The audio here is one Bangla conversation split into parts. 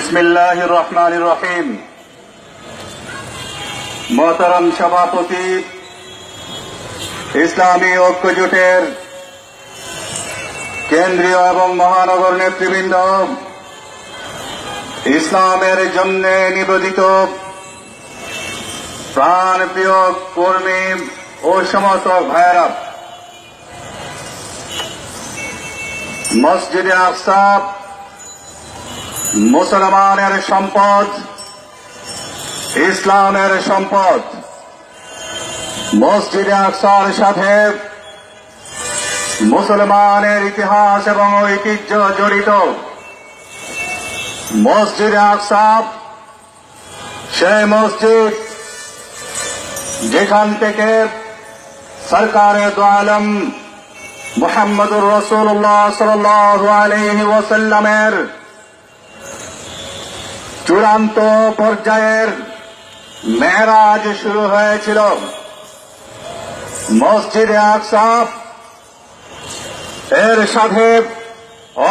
বিসমিল্লাহির রহমানির রহিম। মোহতারাম সভাপতি, ইসলামী ঐক্য জোটের কেন্দ্রীয় এবং মহানগর নেতৃবৃন্দ, ইসলামের জন্য নিবেদিত প্রাণপ্রিয় কর্মী ও সমর্থক ভাইয়েরা, মসজিদে আকসা মুসলমানের সম্পদ, ইসলামের সম্পদ। মসজিদে আকসার সাথে মুসলমানের ইতিহাস এবং ঐতিহ্য জড়িত। মসজিদে আকসা সেই মসজিদ যেখান থেকে সরকারে দো আলম মুহাম্মদুর রাসূলুল্লাহ সাল্লাল্লাহু আলাইহি ওয়াসাল্লামের চূড়ান্ত পর্যায়ের মেরাজ শুরু হয়েছিল। মসজিদে আকসা এর সাথে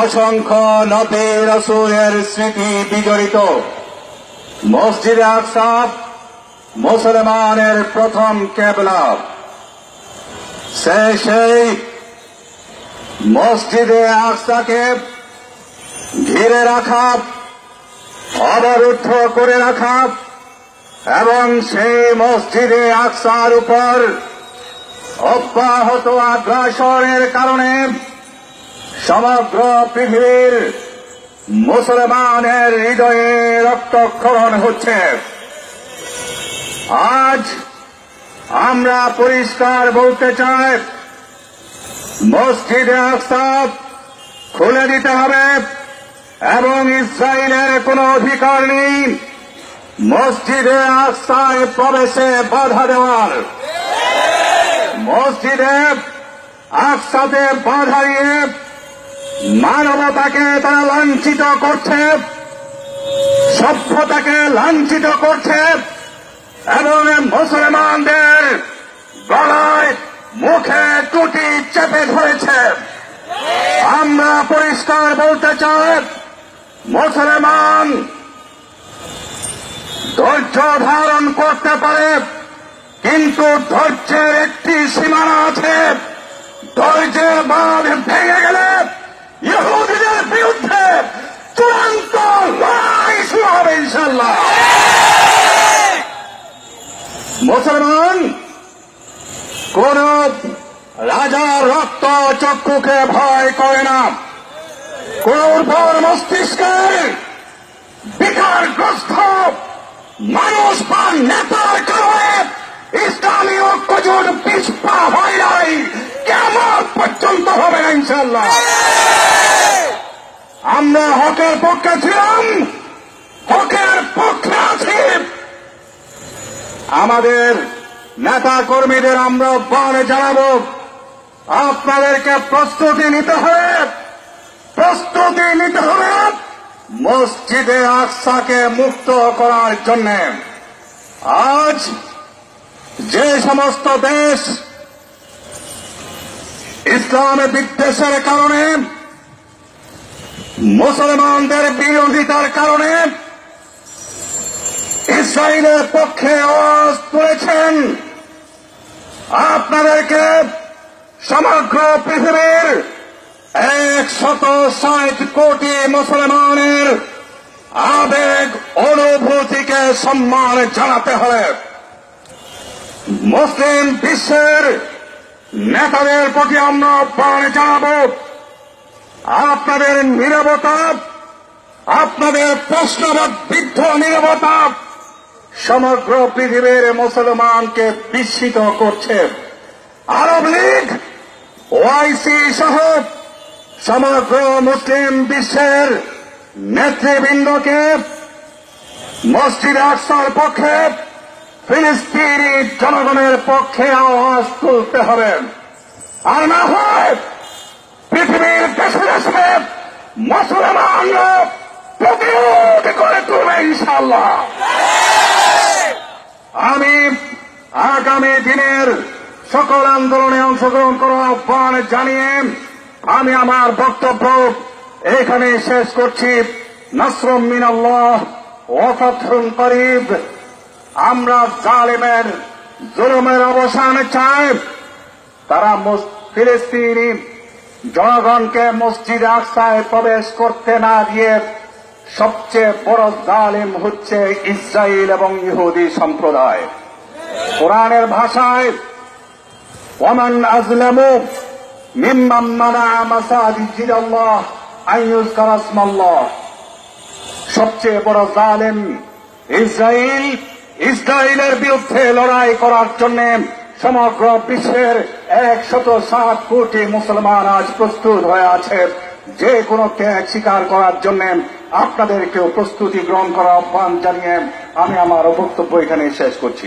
অসংখ্য নবী রাসূলের স্মৃতি বিজড়িত। মসজিদে আকসা মুসলমানের প্রথম কিবলা। সেই মসজিদে আকসাকে ঘিরে রাখা, অবরুদ্ধ করে রাখা এবং সেই মসজিদে আকসার উপর অব্যাহত আগ্রাসনের কারণে সমগ্র পৃথিবীর মুসলমানের হৃদয়ে রক্তক্ষরণ হচ্ছে। আজ আমরা পরিষ্কার বলতে চাই, মসজিদে আকসা খুলে দিতে হবে এবং ইসরায়েলের কোনো অধিকার নেই মসজিদে আকসায় প্রবেশে বাধা দেওয়ার। মসজিদে আকসাতে বাধা দিয়ে মানবতাকে তারা লাঞ্ছিত করছে, সভ্যতাকে লাঞ্ছিত করছে এবং মুসলমানদের গলায় মুখে টুটি চেপে ধরেছে। আমরা পরিষ্কার বলতে চাই, মুসলমান ধৈর্য ধারণ করতে পারে, কিন্তু ধৈর্যের একটি সীমানা আছে। ধৈর্যের বাঁধ ভেঙে গেলে ইহুদিদের বিরুদ্ধে চূড়ান্ত লড়াই শুরু হবে ইনশাআল্লাহ। মুসলমান কোন রাজার রক্ত চক্ষুকে ভয় করে না। কোন উর্বর মস্তিষ্কের বিকারগ্রস্ত মানুষ বা নেতার কারণে ইসলামী ঐক্য জোট পিছপা হয় নাই, কেমন পর্যন্ত হবে না ইনশাআল্লাহ। আমরা হকের পক্ষে ছিলাম, হকের পক্ষে আছি। আমাদের নেতা কর্মীদের আমরা আহ্বান জানাবো, আপনাদেরকে প্রস্তুতি নিতে হবে মসজিদে আকসাকে মুক্ত করার জন্য। আজ যে সমস্ত দেশ ইসলামে বিদ্বেষের কারণে, মুসলমানদের বিরোধিতার কারণে ইসরায়েলের পক্ষে আওয়াজ তুলেছেন, আপনাদেরকে সমগ্র পৃথিবীর 160 কোটি মুসলমানের আবেগ অনুভূতিকে সম্মান জানাতে হবে। মুসলিম বিশ্বের নেতাদের প্রতি আমরা আহ্বান জানাবো, আপনাদের নীরবতা, আপনাদের প্রশ্নবিদ্ধ নীরবতা সমগ্র পৃথিবীর মুসলমানকে বিস্মিত করছে। আরব লীগ, ওআইসি সহ সমগ্র মুসলিম বিশ্বের নেতৃবৃন্দকে মসজিদে আকসার পক্ষে, ফিলিস্তিনি জনগণের পক্ষে আওয়াজ তুলতে হবে। আর না হয় পৃথিবীর দেশে দেশে মুসলমানরা প্রতিরোধ করে তুলবে ইনশাআল্লাহ। আমি আগামী দিনের সকল আন্দোলনে অংশগ্রহণ করার আহ্বান জানিয়ে আমি আমার বক্তব্য এখানে শেষ করছি। নাসরুম মিনাল্লাহ ওয়া ফাতহুন করিব। আমরা জালেমের জুলুমের অবসান চাই। তারা ফিলিস্তিনি জনগণকে মসজিদ আকসায় প্রবেশ করতে না দিয়ে সবচেয়ে বড় জালিম হচ্ছে ইসরায়েল এবং ইহুদি সম্প্রদায়। কোরআনের ভাষায় ওয়ামান আযলামু মিম্মান মানাআ মাসাজিদাল্লাহ আন ইউযকারা ইসমাল্লাহ। সবচেয়ে বড় জালিম ইসরায়েল। ইসরায়েলের বিরুদ্ধে লড়াই করার জন্য সমগ্র বিশ্বের 107 কোটি মুসলমান আজ প্রস্তুত হয়ে আছে। যে কোনো ত্যাগ স্বীকার করার জন্য আপনাদেরকেও প্রস্তুতি গ্রহণ করার আহ্বান জানিয়ে আমি আমার বক্তব্য এখানে শেষ করছি।